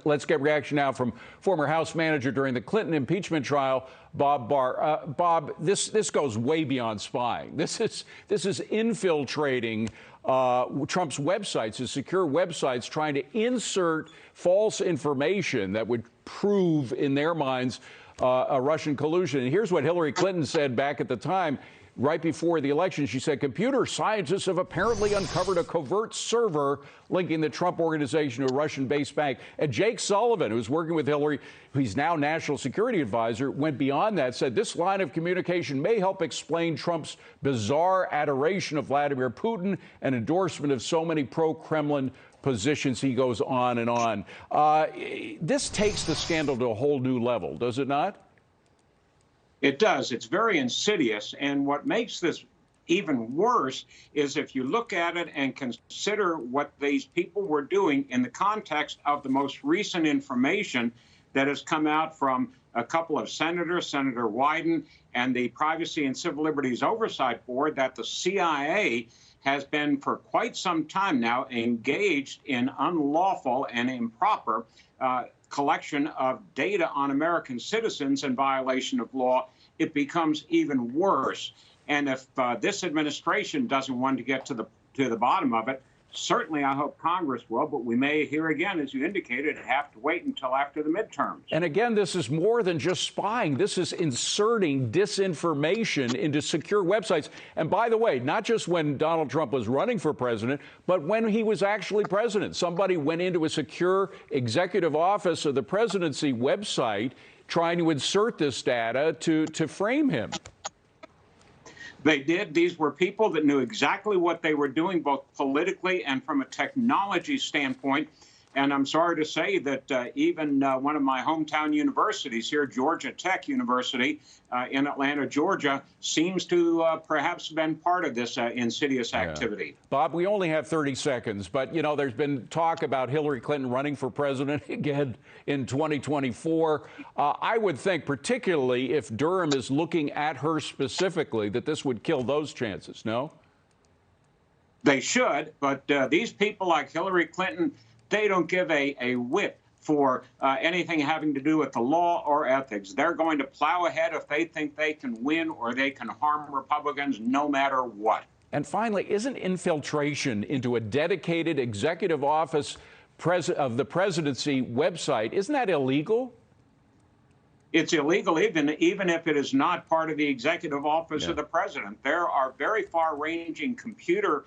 Let's get reaction now from former House manager during the Clinton impeachment trial, Bob Barr. Bob, this goes way beyond spying. This is infiltrating Trump's websites, his secure websites, trying to insert false information that would prove, in their minds, a Russian collusion. And here's what Hillary Clinton said back at the time. Right before the election, she said, computer scientists have apparently uncovered a covert server linking the Trump organization to a Russian-based bank. And Jake Sullivan, who's working with Hillary, he's now national security advisor, went beyond that, said this line of communication may help explain Trump's bizarre adoration of Vladimir Putin and endorsement of so many pro-Kremlin positions. He goes on and on. This takes the scandal to a whole new level, does it not? It does. It's very insidious. And what makes this even worse is if you look at it and consider what these people were doing in the context of the most recent information that has come out from a couple of senators, Senator Wyden and the Privacy and Civil Liberties Oversight Board, that the CIA has been for quite some time now engaged in unlawful and improper collection of data on American citizens in violation of law. It becomes even worse. And if this administration doesn't want to get to the bottom of it, certainly I hope Congress will, but we may here again, as you indicated, have to wait until after the midterms. And again, this is more than just spying. This is inserting disinformation into secure websites. And by the way, not just when Donald Trump was running for president, but when he was actually president. Somebody went into a secure executive office of the presidency website trying to insert this data to frame him. They did. These were people that knew exactly what they were doing, both politically and from a technology standpoint. And I'm sorry to say that even one of my hometown universities here, Georgia Tech University in Atlanta, Georgia, seems to perhaps have been part of this insidious activity. Yeah. Bob, we only have 30 seconds, but, you know, there's been talk about Hillary Clinton running for president again in 2024. I would think, particularly if Durham is looking at her specifically, that this would kill those chances, no? They should, but these people like Hillary Clinton, they don't give a whip for anything having to do with the law or ethics. They're going to plow ahead if they think they can win or they can harm Republicans no matter what. And finally, isn't infiltration into a dedicated executive office of the presidency website, isn't that illegal? It's illegal even if it is not part of the executive office of the president. There are very far-ranging computer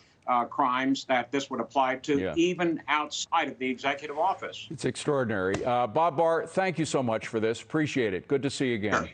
crimes that this would apply to, even outside of the executive office. It's extraordinary. Bob Barr, thank you so much for this. Appreciate it. Good to see you again.